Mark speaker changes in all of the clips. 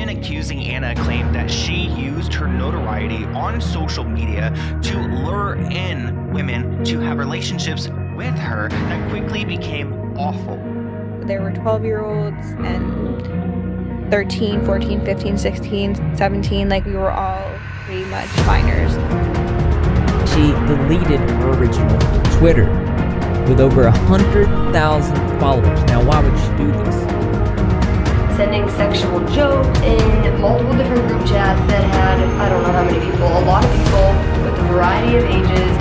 Speaker 1: Women accusing Anna claimed that she used her notoriety on social media to lure in women to have relationships with her that quickly became awful.
Speaker 2: There were 12-year-olds and 13, 14, 15, 16, 17, like we were all pretty much minors.
Speaker 3: She deleted her original Twitter with over 100,000 followers. Now, why would she do this?
Speaker 4: Sending sexual jokes in multiple different group chats that had, I don't know how many people, a lot of people with a variety of ages.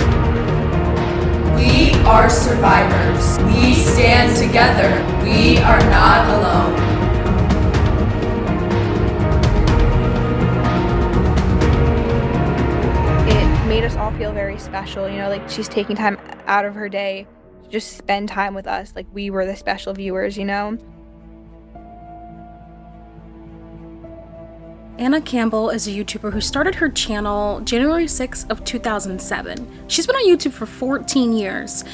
Speaker 5: We are survivors. We stand together. We are not alone.
Speaker 2: It made us all feel very special, you know, like she's taking time out of her day to just spend time with us, like we were the special viewers, you know?
Speaker 6: Anna Campbell is a YouTuber who started her channel January 6th of 2007. She's been on YouTube for 14 years,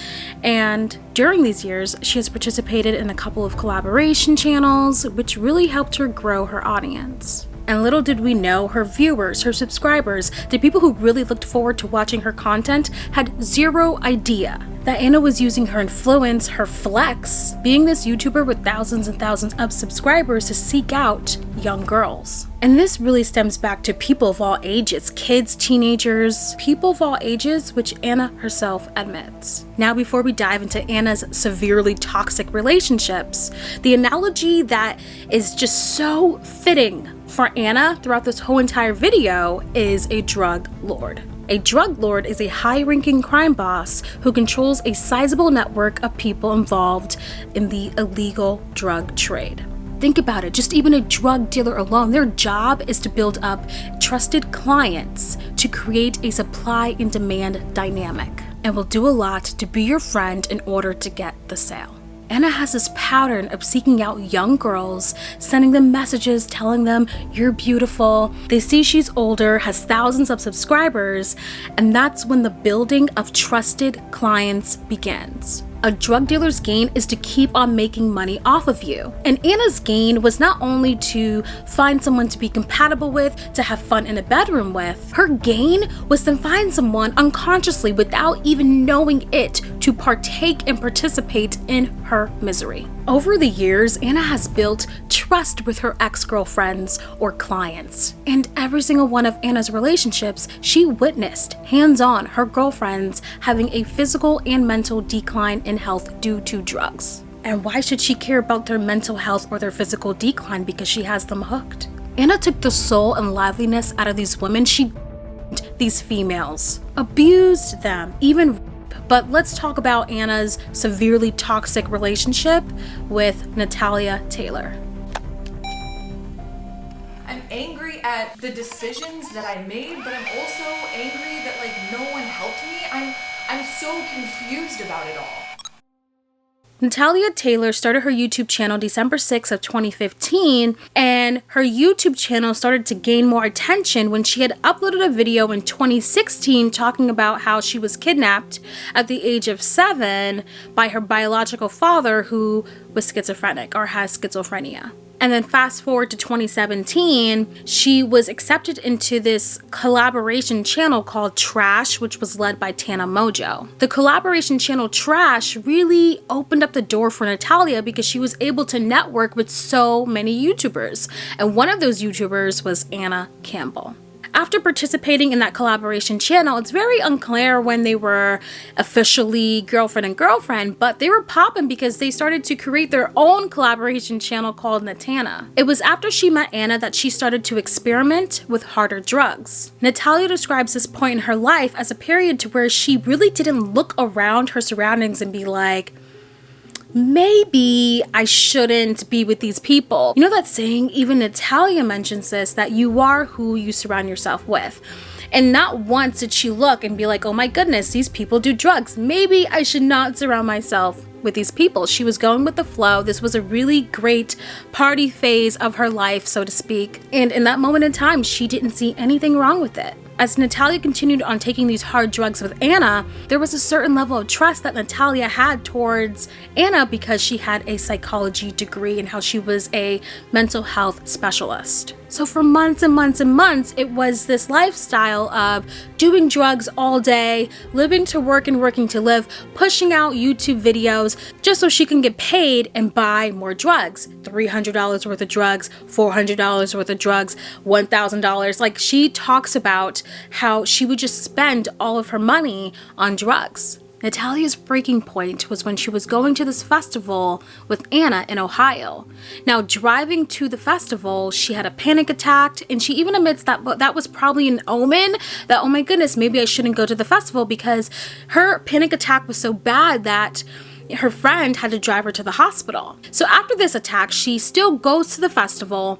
Speaker 6: and during these years, she has participated in a couple of collaboration channels, which really helped her grow her audience. And little did we know, her viewers, her subscribers, the people who really looked forward to watching her content had zero idea that Anna was using her influence, her flex, being this YouTuber with thousands and thousands of subscribers to seek out young girls. And this really stems back to people of all ages, kids, teenagers, people of all ages, which Anna herself admits. Now, before we dive into Anna's severely toxic relationships, the analogy that is just so fitting for Anna throughout this whole entire video is a drug lord. A drug lord is a high-ranking crime boss who controls a sizable network of people involved in the illegal drug trade. Think about it, just even a drug dealer alone, their job is to build up trusted clients to create a supply and demand dynamic, and will do a lot to be your friend in order to get the sale. Anna has this pattern of seeking out young girls, sending them messages telling them, "You're beautiful." They see she's older, has thousands of subscribers, and that's when the building of trusted clients begins. A drug dealer's gain is to keep on making money off of you. And Anna's gain was not only to find someone to be compatible with, to have fun in a bedroom with. Her gain was to find someone unconsciously, without even knowing it, to partake and participate in her misery. Over the years, Anna has built trust with her ex-girlfriends or clients. And every single one of Anna's relationships, she witnessed hands-on her girlfriends having a physical and mental decline in health due to drugs. And why should she care about their mental health or their physical decline? Because she has them hooked. Anna took the soul and liveliness out of these women. She these females, abused them, even. But let's talk about Anna's severely toxic relationship with Natalya Taylor.
Speaker 5: I'm angry at the decisions that I made, but I'm also angry that no one helped me. I'm so confused about it all.
Speaker 6: Natalya Taylor started her YouTube channel December 6th of 2015, and her YouTube channel started to gain more attention when she had uploaded a video in 2016 talking about how she was kidnapped at the age of 7 by her biological father, who was schizophrenic or has schizophrenia. And then fast forward to 2017, she was accepted into this collaboration channel called Trash, which was led by Tana Mojo. The collaboration channel Trash really opened up the door for Natalya because she was able to network with so many YouTubers. And one of those YouTubers was Anna Campbell. After participating in that collaboration channel, it's very unclear when they were officially girlfriend and girlfriend, but they were popping because they started to create their own collaboration channel called Natana. It was after she met Anna that she started to experiment with harder drugs. Natalya describes this point in her life as a period to where she really didn't look around her surroundings and be like, maybe I shouldn't be with these people. You know that saying, even Natalya mentions this, that you are who you surround yourself with. And not once did she look and be like, oh my goodness, these people do drugs. Maybe I should not surround myself with these people. She was going with the flow. This was a really great party phase of her life, so to speak. And in that moment in time, she didn't see anything wrong with it. as Natalya continued on taking these hard drugs with Anna, there was a certain level of trust that Natalya had towards Anna because she had a psychology degree and how she was a mental health specialist. So for months and months and months, it was this lifestyle of doing drugs all day, living to work and working to live, pushing out YouTube videos just so she can get paid and buy more drugs. $300 worth of drugs, $400 worth of drugs, $1,000. Like, she talks about how she would just spend all of her money on drugs. Natalya's breaking point was when she was going to this festival with Anna in Ohio. Now, driving to the festival, she had a panic attack, and she even admits that that was probably an omen that, oh my goodness, maybe I shouldn't go to the festival, because her panic attack was so bad that her friend had to drive her to the hospital. So after this attack, she still goes to the festival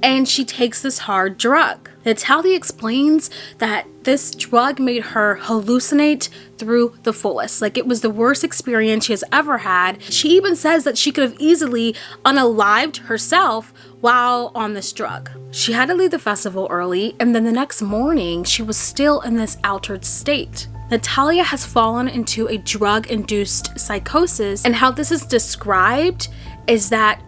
Speaker 6: and she takes this hard drug. Natalya explains that this drug made her hallucinate through the fullest. Like, it was the worst experience she has ever had. She even says that she could have easily unalived herself while on this drug. She had to leave the festival early, and then the next morning, she was still in this altered state. Natalya has fallen into a drug-induced psychosis, and how this is described is that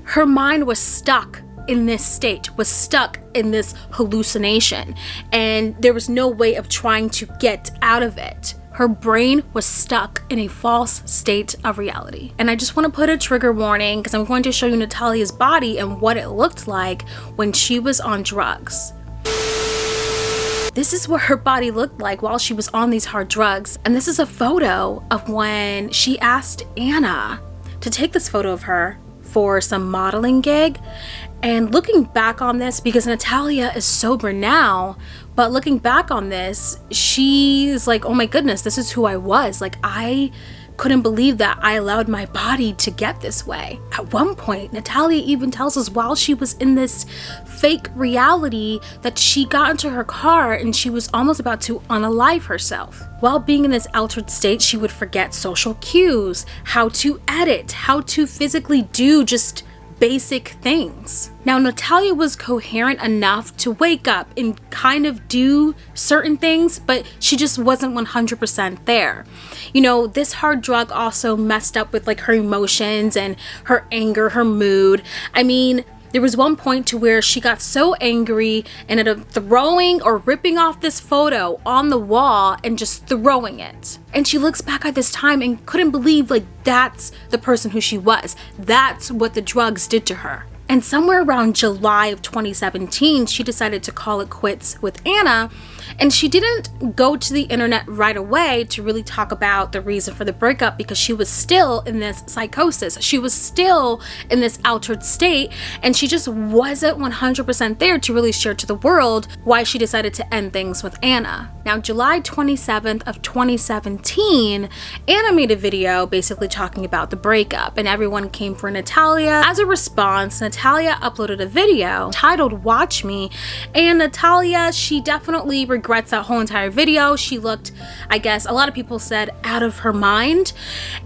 Speaker 6: her mind was stuck in this state, was stuck in this hallucination, and there was no way of trying to get out of it. Her brain was stuck in a false state of reality. And I just want to put a trigger warning, because I'm going to show you Natalya's body and what it looked like when she was on drugs. This is what her body looked like while she was on these hard drugs. And this is a photo of when she asked Anna to take this photo of her for some modeling gig. And looking back on this, because Natalya is sober now, but looking back on this, she's like, oh my goodness, this is who I was. Like, I couldn't believe that I allowed my body to get this way. At one point, Natalya even tells us while she was in this fake reality that she got into her car and she was almost about to unalive herself. While being in this altered state, she would forget social cues, how to edit, how to physically do just basic things. Now, Natalya was coherent enough to wake up and kind of do certain things, but she just wasn't 100% there. You know, this hard drug also messed up with like her emotions and her anger, her mood. I mean, there was one point to where she got so angry and ended up throwing or ripping off this photo on the wall and just throwing it. And she looks back at this time and couldn't believe, like, that's the person who she was. That's what the drugs did to her. And somewhere around July of 2017, she decided to call it quits with Anna. And she didn't go to the internet right away to really talk about the reason for the breakup, because she was still in this psychosis. She was still in this altered state, and she just wasn't 100% there to really share to the world why she decided to end things with Anna. Now, July 27th of 2017, Anna made a video basically talking about the breakup, and everyone came for Natalya. As a response, Natalya uploaded a video titled "Watch Me," and Natalya, she definitely regrets that whole entire video. She looked, I guess a lot of people said, out of her mind,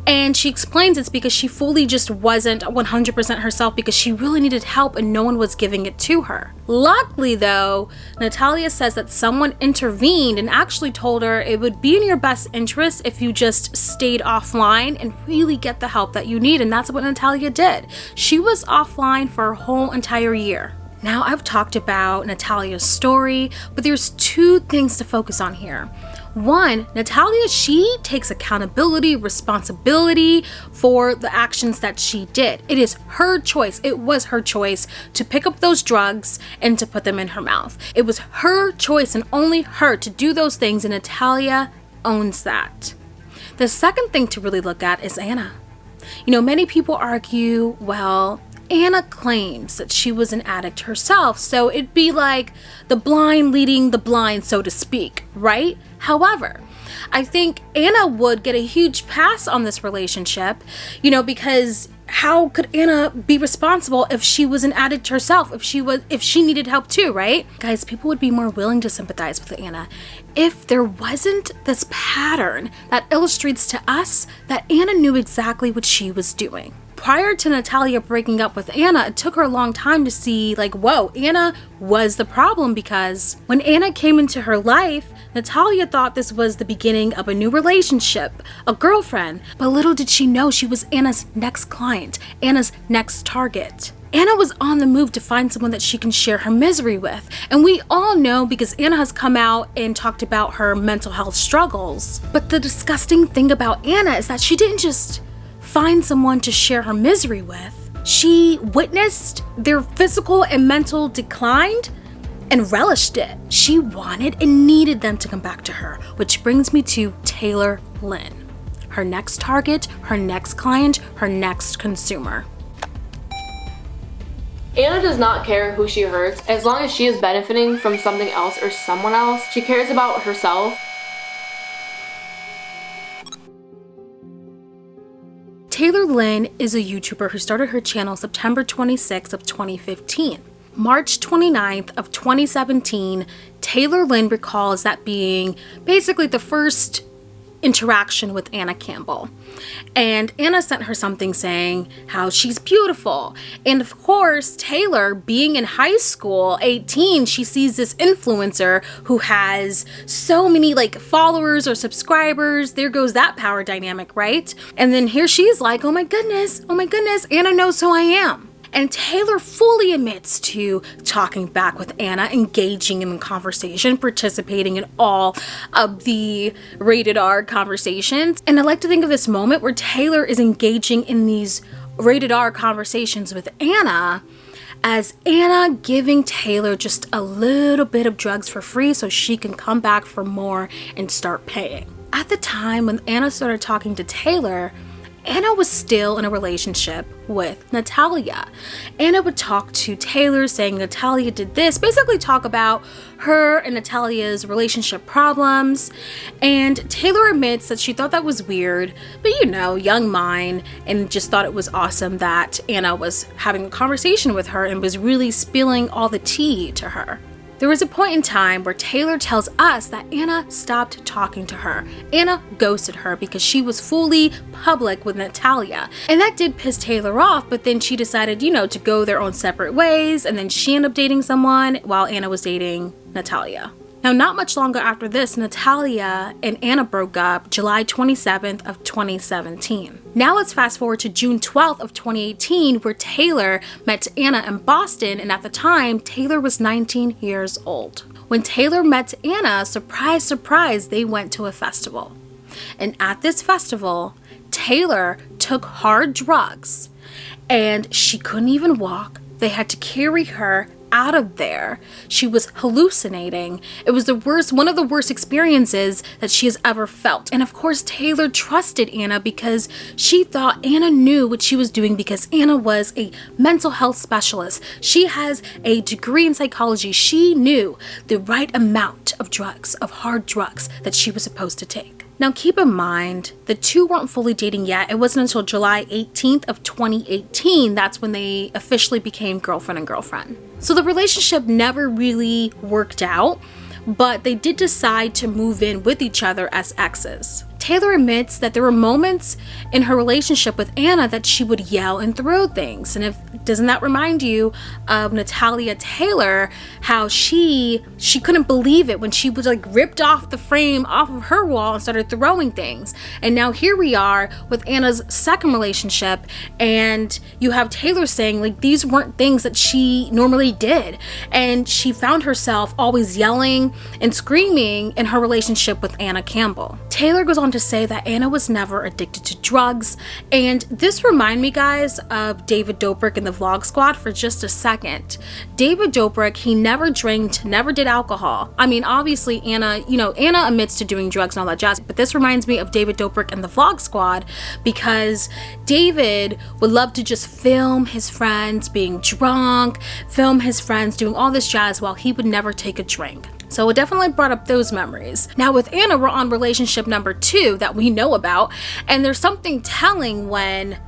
Speaker 6: and she explains it's because she fully just wasn't 100% herself, because she really needed help and no one was giving it to her. Luckily though, Natalya says that someone intervened and actually told her it would be in your best interest if you just stayed offline and really get the help that you need, and that's what Natalya did. She was offline for a whole entire year. Now, I've talked about Natalya's story, but there's two things to focus on here. One, Natalya, she takes accountability, responsibility for the actions that she did. It is her choice. It was her choice to pick up those drugs and to put them in her mouth. It was her choice and only her to do those things, and Natalya owns that. The second thing to really look at is Anna. You know, many people argue, well, Anna claims that she was an addict herself, so it'd be like the blind leading the blind, so to speak, right? However, I think Anna would get a huge pass on this relationship, you know, because how could Anna be responsible if she was an addict herself, if she needed help too, right? Guys, people would be more willing to sympathize with Anna if there wasn't this pattern that illustrates to us that Anna knew exactly what she was doing. prior to Natalya breaking up with Anna, it took her a long time to see, like, whoa, Anna was the problem, because when Anna came into her life, Natalya thought this was the beginning of a new relationship, a girlfriend, but little did she know she was Anna's next client, Anna's next target. Anna was on the move to find someone that she can share her misery with. And we all know, because Anna has come out and talked about her mental health struggles. But the disgusting thing about Anna is that she didn't just find someone to share her misery with. She witnessed their physical and mental decline and relished it. She wanted and needed them to come back to her, which brings me to Taylor Lynn. Her next target, her next client, her next consumer.
Speaker 7: Anna does not care who she hurts as long as she is benefiting from something else or someone else. She cares about herself.
Speaker 6: Taylor Lynn is a YouTuber who started her channel September 26th of 2015. March 29th of 2017, Taylor Lynn recalls that being basically the first interaction with Anna Campbell. And Anna sent her something saying how she's beautiful. And of course, Taylor, being in high school, 18, she sees this influencer who has so many followers or subscribers. There goes that power dynamic, right? And then here she's like, oh my goodness, Anna knows who I am. And Taylor fully admits to talking back with Anna, engaging in the conversation, participating in all of the rated R conversations. And I like to think of this moment where Taylor is engaging in these rated R conversations with Anna as Anna giving Taylor just a little bit of drugs for free so she can come back for more and start paying. At the time when Anna started talking to Taylor, Anna was still in a relationship with Natalya. Anna would talk to Taylor saying Natalya did this, basically talk about her and Natalya's relationship problems. And Taylor admits that she thought that was weird, but young mind, and just thought it was awesome that Anna was having a conversation with her and was really spilling all the tea to her. There was a point in time where Taylor tells us that Anna stopped talking to her. Anna ghosted her because she was fully public with Natalya. And that did piss Taylor off, but then she decided, to go their own separate ways, and then she ended up dating someone while Anna was dating Natalya. Now, not much longer after this, Natalya and Anna broke up July 27th of 2017. Now let's fast forward to June 12th of 2018, where Taylor met Anna in Boston, and at the time, Taylor was 19 years old. When Taylor met Anna, surprise, surprise, they went to a festival. And at this festival, Taylor took hard drugs, and she couldn't even walk. They had to carry her out of there. She was hallucinating. It was one of the worst experiences that she has ever felt. And of course, Taylor trusted Anna because she thought Anna knew what she was doing, because Anna was a mental health specialist. She has a degree in psychology. She knew the right amount of drugs, of hard drugs, that she was supposed to take. Now keep in mind, the two weren't fully dating yet. It wasn't until July 18th of 2018 that's when they officially became girlfriend and girlfriend. So the relationship never really worked out, but they did decide to move in with each other as exes. Taylor admits that there were moments in her relationship with Anna that she would yell and throw things. And doesn't that remind you of Natalya Taylor, how she couldn't believe it when she was ripped off the frame off of her wall and started throwing things. And now here we are with Anna's second relationship, and you have Taylor saying these weren't things that she normally did. And she found herself always yelling and screaming in her relationship with Anna Campbell. Taylor goes on to say that Anna was never addicted to drugs, and this reminded me, guys, of David Dobrik in the Vlog Squad for just a second. David Dobrik, he never drank, never did alcohol. I mean, obviously Anna admits to doing drugs and all that jazz, but this reminds me of David Dobrik in the Vlog Squad because David would love to just film his friends being drunk, film his friends doing all this jazz while he would never take a drink. So it definitely brought up those memories. Now with Anna, we're on relationship number 2 that we know about. And there's something telling when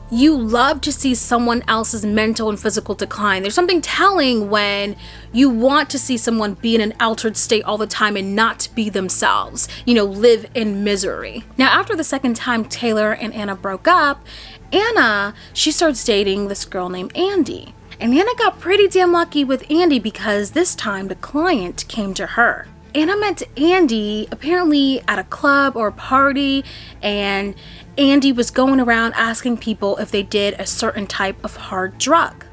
Speaker 6: you love to see someone else's mental and physical decline. There's something telling when you want to see someone be in an altered state all the time and not be themselves, live in misery. Now, after the second time Taylor and Anna broke up, Anna, she starts dating this girl named Andie. And Anna got pretty damn lucky with Andie because this time the client came to her. Anna met Andie apparently at a club or a party, and Andie was going around asking people if they did a certain type of hard drug.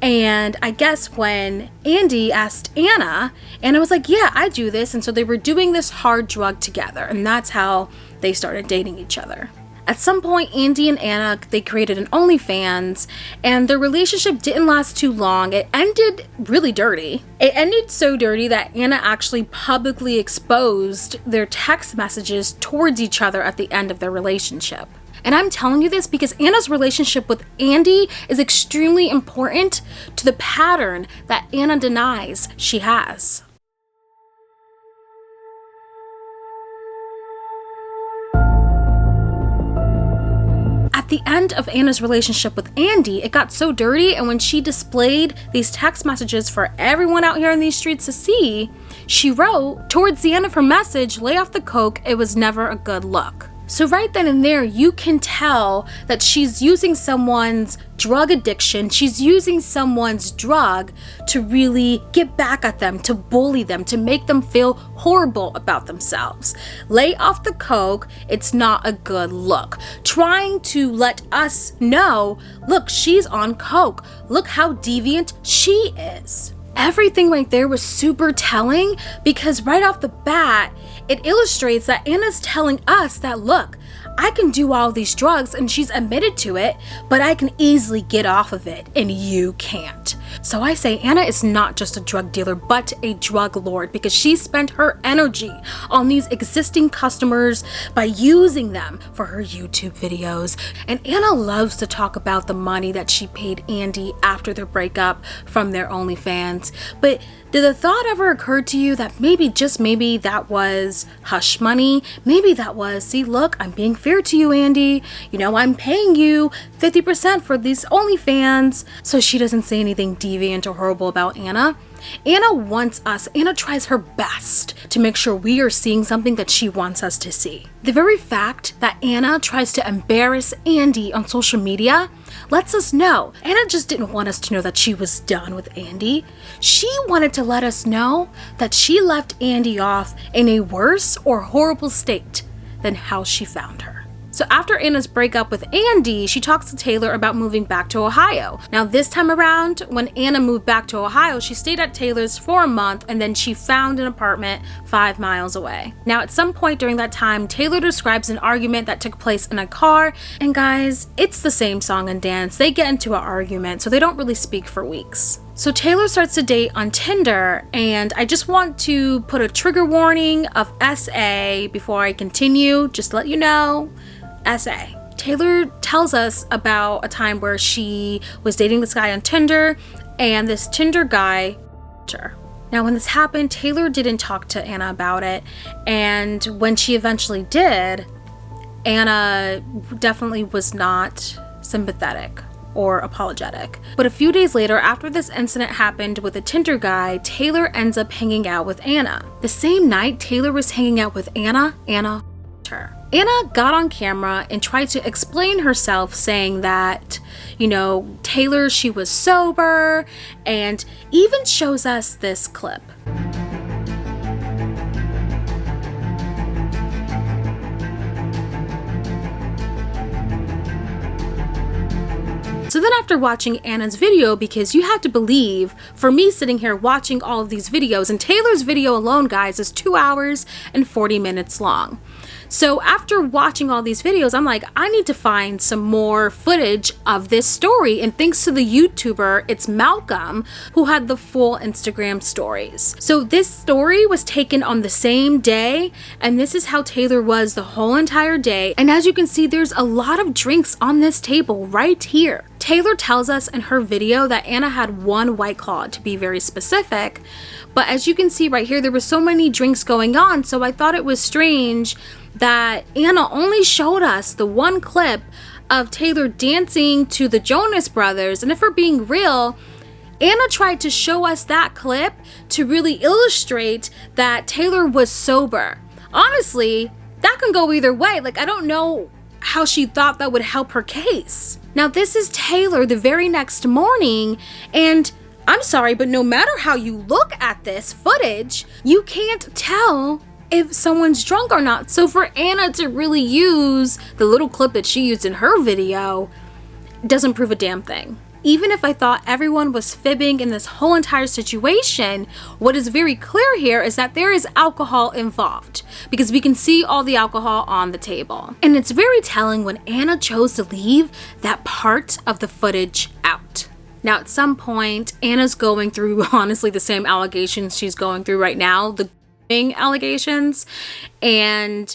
Speaker 6: And I guess when Andie asked Anna, Anna was like, yeah, I do this. And so they were doing this hard drug together, and that's how they started dating each other. At some point, Andie and Anna, they created an OnlyFans, and their relationship didn't last too long. It ended really dirty. It ended so dirty that Anna actually publicly exposed their text messages towards each other at the end of their relationship. And I'm telling you this because Anna's relationship with Andie is extremely important to the pattern that Anna denies she has. At the end of Anna's relationship with Andie, it got so dirty, and when she displayed these text messages for everyone out here in these streets to see, she wrote, towards the end of her message, lay off the coke, it was never a good look. So right then and there, you can tell that she's using someone's drug addiction, she's using someone's drug to really get back at them, to bully them, to make them feel horrible about themselves. Lay off the coke, it's not a good look. Trying to let us know, look, she's on coke. Look how deviant she is. Everything right there was super telling because right off the bat, it illustrates that Anna's telling us that, look, I can do all these drugs, and she's admitted to it, but I can easily get off of it and you can't. So I say Anna is not just a drug dealer, but a drug lord because she spent her energy on these existing customers by using them for her YouTube videos. And Anna loves to talk about the money that she paid Andie after their breakup from their OnlyFans. But did the thought ever occur to you that maybe, just maybe, that was hush money? Maybe that was, see, look, I'm being fair to you, Andie. You know, I'm paying you 50% for these OnlyFans, so she doesn't say anything deviant or horrible about Anna. Anna wants us, Anna tries her best to make sure we are seeing something that she wants us to see. The very fact that Anna tries to embarrass Andie on social media lets us know Anna just didn't want us to know that she was done with Andie. She wanted to let us know that she left Andie off in a worse or horrible state than how she found her. So after Anna's breakup with Andie, she talks to Taylor about moving back to Ohio. Now this time around, when Anna moved back to Ohio, she stayed at Taylor's for a month, and then she found an apartment 5 miles away. Now at some point during that time, Taylor describes an argument that took place in a car, and guys, it's the same song and dance. They get into an argument, so they don't really speak for weeks. So Taylor starts to date on Tinder, and I just want to put a trigger warning of SA before I continue, just to let you know. SA. Taylor tells us about a time where she was dating this guy on Tinder, and this Tinder guy her. Now when this happened, Taylor didn't talk to Anna about it, and when she eventually did, Anna definitely was not sympathetic or apologetic. But a few days later, after this incident happened with the Tinder guy, Taylor ends up hanging out with Anna. The same night Taylor was hanging out with Anna her. Anna got on camera and tried to explain herself, saying that, you know, Taylor, she was sober, and even shows us this clip. So then after watching Anna's video, because you have to believe, for me sitting here watching all of these videos, and Taylor's video alone, guys, is 2 hours and 40 minutes long. So after watching all these videos, I'm like, I need to find some more footage of this story. And thanks to the YouTuber, it's Malcolm, who had the full Instagram stories. So this story was taken on the same day, and this is how Taylor was the whole entire day. And as you can see, there's a lot of drinks on this table right here. Taylor tells us in her video that Anna had 1 White Claw, to be very specific. But as you can see right here, there were so many drinks going on, so I thought it was strange that Anna only showed us the one clip of Taylor dancing to the Jonas Brothers. And if we're being real, Anna tried to show us that clip to really illustrate that Taylor was sober. Honestly, that can go either way. Like, I don't know how she thought that would help her case. Now, this is Taylor the very next morning, and I'm sorry, but no matter how you look at this footage, you can't tell if someone's drunk or not. So for Anna to really use the little clip that she used in her video doesn't prove a damn thing. Even if I thought everyone was fibbing in this whole entire situation, what is very clear here is that there is alcohol involved, because we can see all the alcohol on the table. And it's very telling when Anna chose to leave that part of the footage out. Now, at some point, Anna's going through, honestly, the same allegations she's going through right now, the allegations, and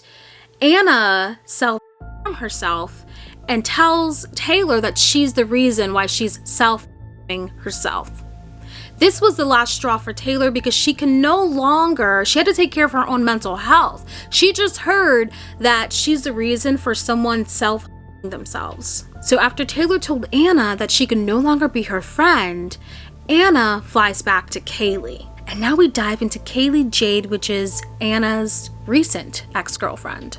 Speaker 6: Anna self-harm herself and tells Taylor that she's the reason why she's self-harming herself. This was the last straw for Taylor, because she had to take care of her own mental health. She just heard that she's the reason for someone self-harming themselves. So after Taylor told Anna that she could no longer be her friend, Anna flies back to Kaylee. And now we dive into Kaylee Jade, which is Anna's recent ex-girlfriend.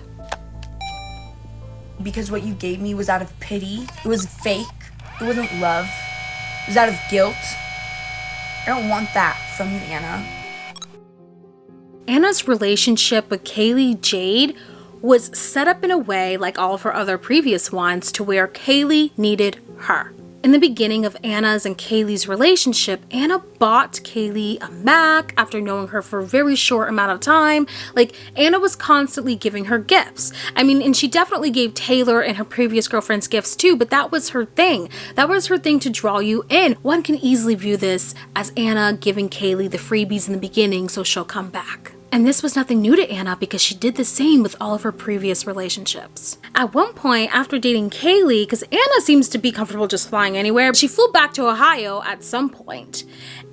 Speaker 8: Because what you gave me was out of pity. It was fake. It wasn't love. It was out of guilt. I don't want that from you, Anna.
Speaker 6: Anna's relationship with Kaylee Jade was set up in a way, like all of her other previous ones, to where Kaylee needed her. In the beginning of Anna's and Kaylee's relationship, Anna bought Kaylee a Mac after knowing her for a very short amount of time. Like, Anna was constantly giving her gifts. I mean, and she definitely gave Taylor and her previous girlfriends gifts too, but that was her thing. That was her thing to draw you in. One can easily view this as Anna giving Kaylee the freebies in the beginning so she'll come back. And this was nothing new to Anna, because she did the same with all of her previous relationships. At one point, after dating Kaylee, because Anna seems to be comfortable just flying anywhere, she flew back to Ohio at some point,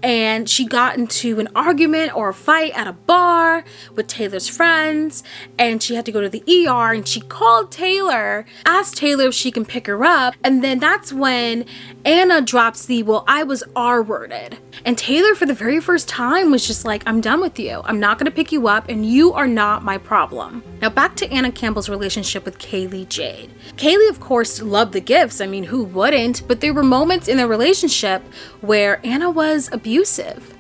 Speaker 6: and she got into an argument or a fight at a bar with Taylor's friends, and she had to go to the ER, and she called Taylor, asked Taylor if she can pick her up, and then that's when Anna drops the, well, I was R-worded. And Taylor, for the very first time, was just like, I'm done with you. I'm not going to pick you up, and you are not my problem. Now back to Anna Campbell's relationship with Kaylee Jade. Kaylee, of course, loved the gifts. I mean, who wouldn't? But there were moments in their relationship where Anna was abusive.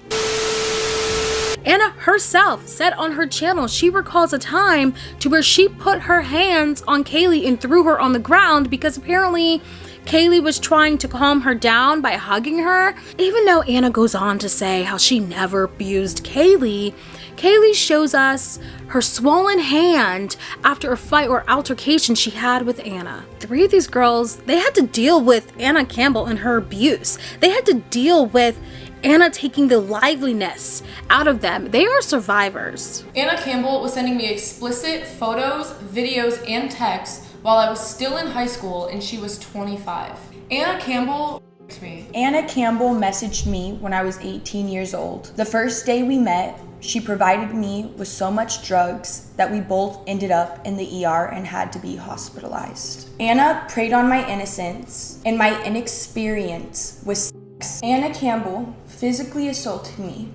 Speaker 6: Anna herself said on her channel she recalls a time to where she put her hands on Kaylee and threw her on the ground because apparently Kaylee was trying to calm her down by hugging her. Even though Anna goes on to say how she never abused Kaylee, Kaylee shows us her swollen hand after a fight or altercation she had with Anna. Three of these girls, they had to deal with Anna Campbell and her abuse. They had to deal with Anna taking the liveliness out of them. They are survivors.
Speaker 9: Anna Campbell was sending me explicit photos, videos, and texts while I was still in high school and she was 25. Anna Campbell me.
Speaker 8: Anna Campbell messaged me when I was 18 years old. The first day we met, she provided me with so much drugs that we both ended up in the ER and had to be hospitalized. Anna preyed on my innocence and my inexperience with sex. Anna Campbell physically assaulted me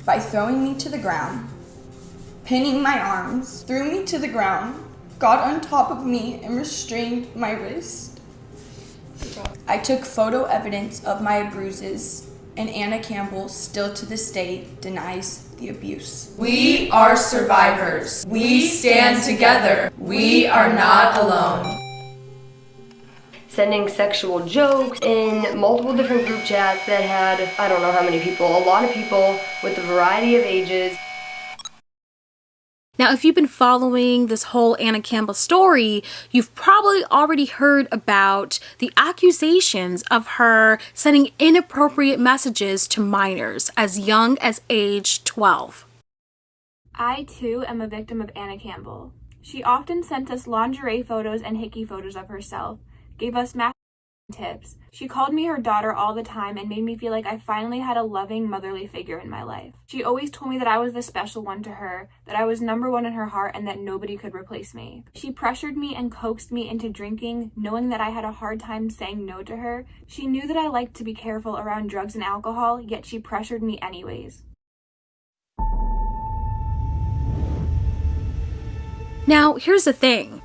Speaker 8: by throwing me to the ground, pinning my arms, threw me to the ground, got on top of me and restrained my wrist. I took photo evidence of my bruises, and Anna Campbell still to this day denies the abuse.
Speaker 9: We are survivors. We stand together. We are not alone.
Speaker 4: Sending sexual jokes in multiple different group chats that had, I don't know how many people, a lot of people with a variety of ages.
Speaker 6: Now, if you've been following this whole Anna Campbell story, you've probably already heard about the accusations of her sending inappropriate messages to minors as young as age 12.
Speaker 10: I, too, am a victim of Anna Campbell. She often sent us lingerie photos and hickey photos of herself, gave us tips. She called me her daughter all the time and made me feel like I finally had a loving motherly figure in my life. She always told me that I was the special one to her, that I was number one in her heart, and that nobody could replace me. She pressured me and coaxed me into drinking, knowing that I had a hard time saying no to her. She knew that I liked to be careful around drugs and alcohol, yet she pressured me anyways.
Speaker 6: Now, here's the thing.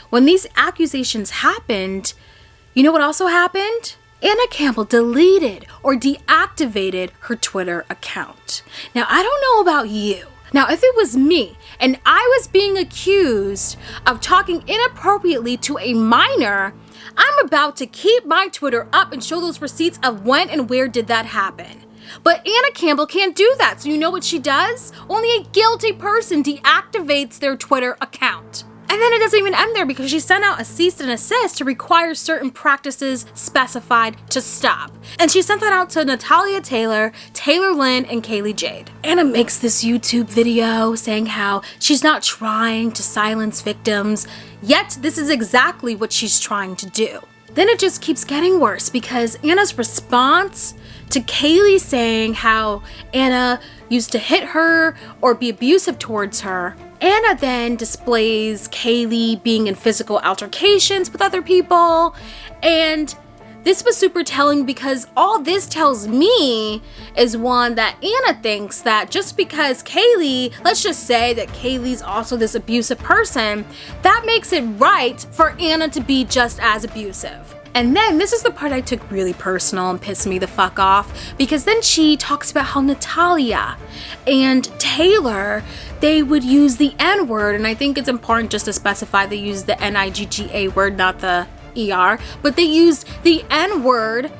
Speaker 6: When these accusations happened, you know what also happened? Anna Campbell deleted or deactivated her Twitter account. Now, I don't know about you. Now, if it was me and I was being accused of talking inappropriately to a minor, I'm about to keep my Twitter up and show those receipts of when and where did that happen. But Anna Campbell can't do that. So you know what she does? Only a guilty person deactivates their Twitter account. And then it doesn't even end there because she sent out a cease and desist to require certain practices specified to stop. And she sent that out to Natalya Taylor, Lynn, and Kaylee Jade. Anna makes this YouTube video saying how she's not trying to silence victims, yet this is exactly what she's trying to do. Then it just keeps getting worse because Anna's response to Kaylee saying how Anna used to hit her or be abusive towards her, Anna then displays Kaylee being in physical altercations with other people, and this was super telling because all this tells me is one, that Anna thinks that just because Kaylee, let's just say that Kaylee's also this abusive person, that makes it right for Anna to be just as abusive. And then this is the part I took really personal and pissed me the fuck off, because then she talks about how Natalya and Taylor, they would use the N-word, and I think it's important just to specify they use the N-I-G-G-A word, not the ER, but they used the N-word.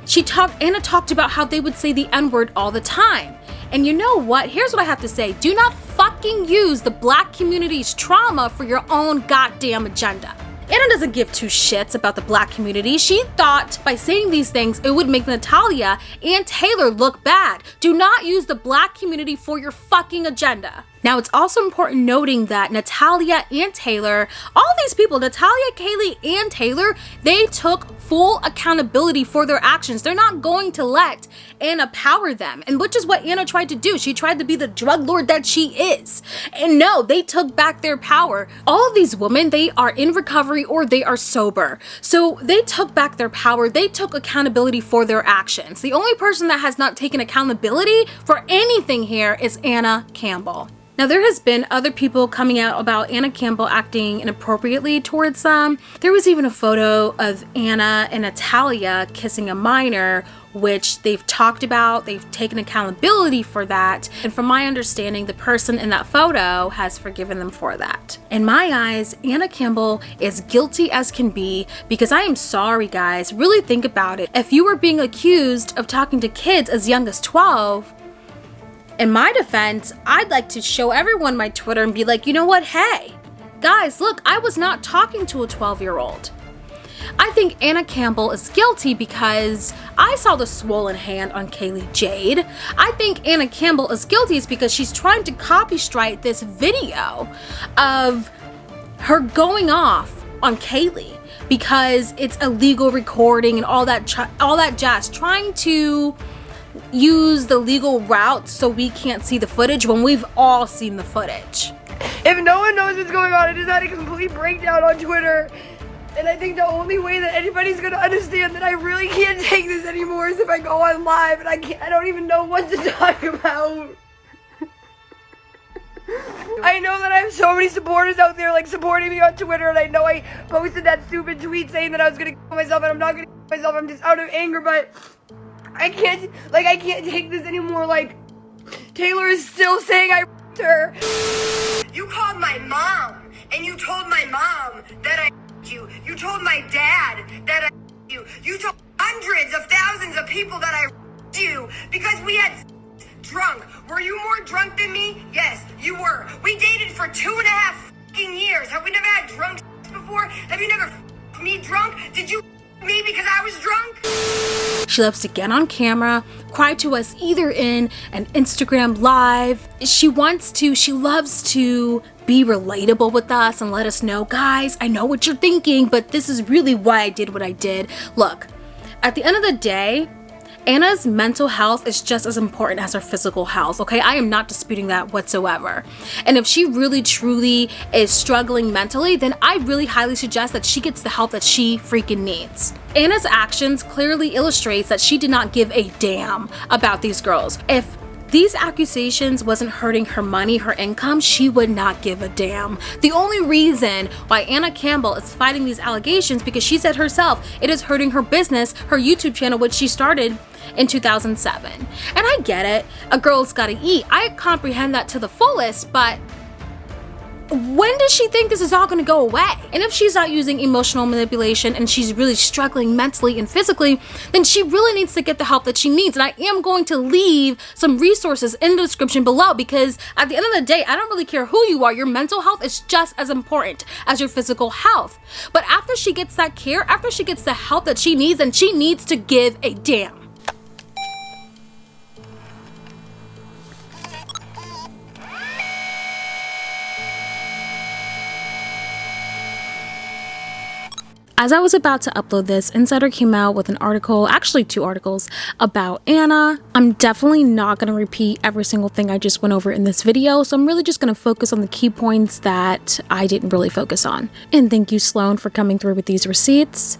Speaker 6: Anna talked about how they would say the N-word all the time. And you know what? Here's what I have to say. Do not fucking use the black community's trauma for your own goddamn agenda. Anna doesn't give two shits about the black community. She thought by saying these things, it would make Natalya and Taylor look bad. Do not use the black community for your fucking agenda. Now, it's also important noting that Natalya and Taylor, all these people, Natalya, Kaylee, and Taylor, they took full accountability for their actions. They're not going to let Anna power them, and which is what Anna tried to do. She tried to be the drug lord that she is. And no, they took back their power. All of these women, they are in recovery or they are sober. So they took back their power. They took accountability for their actions. The only person that has not taken accountability for anything here is Anna Campbell. Now, there has been other people coming out about Anna Campbell acting inappropriately towards them. There was even a photo of Anna and Natalya kissing a minor, which they've talked about. They've taken accountability for that. And from my understanding, the person in that photo has forgiven them for that. In my eyes, Anna Campbell is guilty as can be, because I am sorry, guys. Really think about it. If you were being accused of talking to kids as young as 12, in my defense, I'd like to show everyone my Twitter and be like, you know what? Hey, guys, look, I was not talking to a 12-year-old. I think Anna Campbell is guilty because I saw the swollen hand on Kaylee Jade. I think Anna Campbell is guilty is because she's trying to copyright this video of her going off on Kaylee because it's illegal recording and all that jazz, trying to use the legal route so we can't see the footage when we've all seen the footage.
Speaker 11: If no one knows what's going on, I just had a complete breakdown on Twitter. And I think the only way that anybody's gonna understand that I really can't take this anymore is if I go on live and I don't even know what to talk about. I know that I have so many supporters out there like supporting me on Twitter, and I know I posted that stupid tweet saying that I was gonna kill myself, and I'm not gonna kill myself, I'm just out of anger, but I can't take this anymore. Like, Taylor is still saying I raped her.
Speaker 12: You called my mom, and you told my mom that I raped you. You told my dad that I raped you. You told hundreds of thousands of people that I raped you because we had drunk. Were you more drunk than me? Yes, you were. We dated for 2.5 fucking years. Have we never had drunk before? Have you never me drunk? Did you me because I was drunk?
Speaker 6: She loves to get on camera, cry to us either in an Instagram live. She loves to be relatable with us and let us know, guys, I know what you're thinking, but this is really why I did what I did. Look, at the end of the day, Anna's mental health is just as important as her physical health, okay? I am not disputing that whatsoever. And if she really truly is struggling mentally, then I really highly suggest that she gets the help that she freaking needs. Anna's actions clearly illustrates that she did not give a damn about these girls. If these accusations wasn't hurting her money, her income, she would not give a damn. The only reason why Anna Campbell is fighting these allegations, because she said herself, it is hurting her business, her YouTube channel, which she started in 2007. And I get it, a girl's gotta eat. I comprehend that to the fullest, but when does she think this is all gonna go away? And if she's not using emotional manipulation and she's really struggling mentally and physically, then she really needs to get the help that she needs. And I am going to leave some resources in the description below, because at the end of the day, I don't really care who you are. Your mental health is just as important as your physical health. But after she gets that care, after she gets the help that she needs, then she needs to give a damn. As I was about to upload this, Insider came out with an article, actually 2 articles, about Anna. I'm definitely not going to repeat every single thing I just went over in this video, so I'm really just going to focus on the key points that I didn't really focus on. And thank you, Sloan, for coming through with these receipts.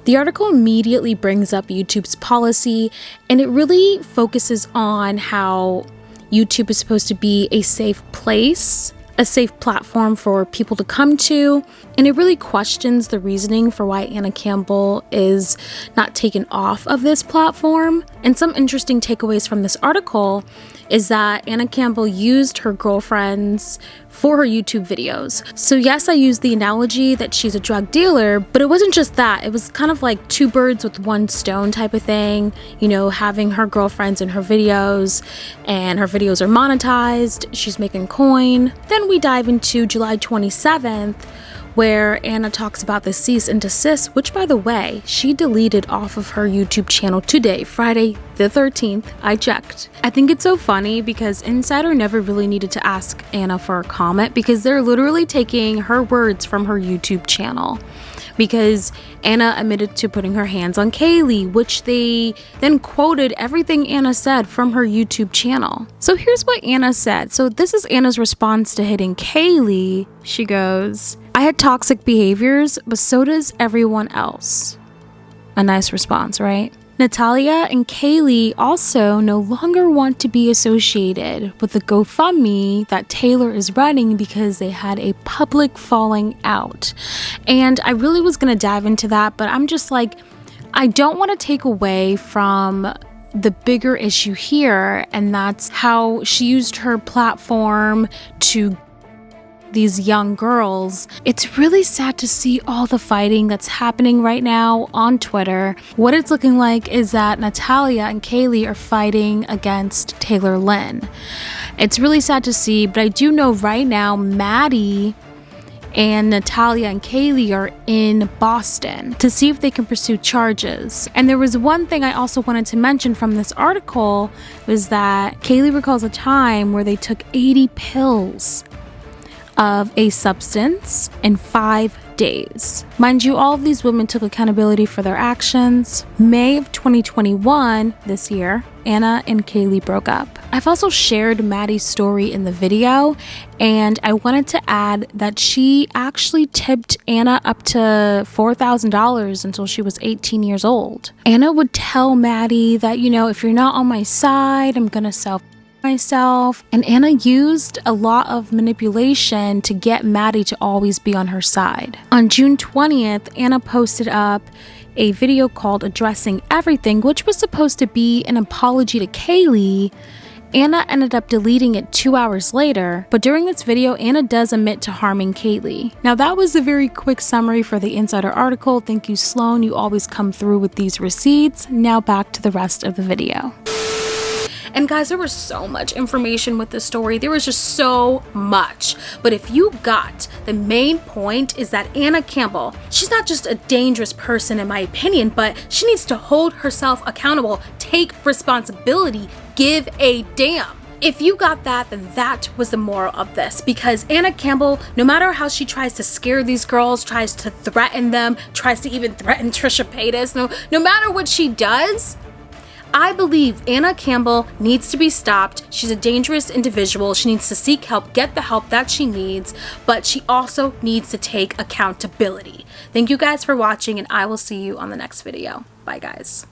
Speaker 6: The article immediately brings up YouTube's policy, and it really focuses on how YouTube is supposed to be a safe place, a safe platform for people to come to, and it really questions the reasoning for why Anna Campbell is not taken off of this platform. And some interesting takeaways from this article is that Anna Campbell used her girlfriends for her YouTube videos. So yes, I used the analogy that she's a drug dealer, but it wasn't just that. It was kind of like 2 birds with 1 stone type of thing, you know, having her girlfriends in her videos, and her videos are monetized, she's making coin. Then we dive into July 27th, where Anna talks about the cease and desist, which, by the way, she deleted off of her YouTube channel today, Friday the 13th. I checked. I think it's so funny because Insider never really needed to ask Anna for a comment, because they're literally taking her words from her YouTube channel. Because Anna admitted to putting her hands on Kaylee, which they then quoted everything Anna said from her YouTube channel. So here's what Anna said. So this is Anna's response to hitting Kaylee. She goes, "I had toxic behaviors, but so does everyone else." A nice response, right? Natalya and Kaylee also no longer want to be associated with the GoFundMe that Taylor is running because they had a public falling out. And I really was going to dive into that, but I'm just like, I don't want to take away from the bigger issue here, and that's how she used her platform to these young girls. It's really sad to see all the fighting that's happening right now on Twitter. What it's looking like is that Natalya and Kaylee are fighting against Taylor Lynn. It's really sad to see, but I do know right now Maddie and Natalya and Kaylee are in Boston to see if they can pursue charges. And there was one thing I also wanted to mention from this article, was that Kaylee recalls a time where they took 80 pills of a substance in 5 days. Mind you, all of these women took accountability for their actions. May of 2021, this year, Anna and Kaylee broke up. I've also shared Maddie's story in the video, and I wanted to add that she actually tipped Anna up to $4,000 until she was 18 years old. Anna would tell Maddie that, you know, if you're not on my side, I'm gonna sell myself. And Anna used a lot of manipulation to get Maddie to always be on her side. On June 20th, Anna posted up a video called Addressing Everything, which was supposed to be an apology to Kaylee. Anna ended up deleting it 2 hours later, but during this video, Anna does admit to harming Kaylee. Now that was a very quick summary for the Insider article. Thank you, Sloan. You always come through with these receipts. Now back to the rest of the video. And guys, there was so much information with this story. There was just so much. But if you got the main point, is that Anna Campbell, she's not just a dangerous person in my opinion, but she needs to hold herself accountable, take responsibility, give a damn. If you got that, then that was the moral of this, because Anna Campbell, no matter how she tries to scare these girls, tries to threaten them, tries to even threaten Trisha Paytas, no matter what she does, I believe Anna Campbell needs to be stopped. She's a dangerous individual. She needs to seek help, get the help that she needs, but she also needs to take accountability. Thank you guys for watching, and I will see you on the next video. Bye, guys.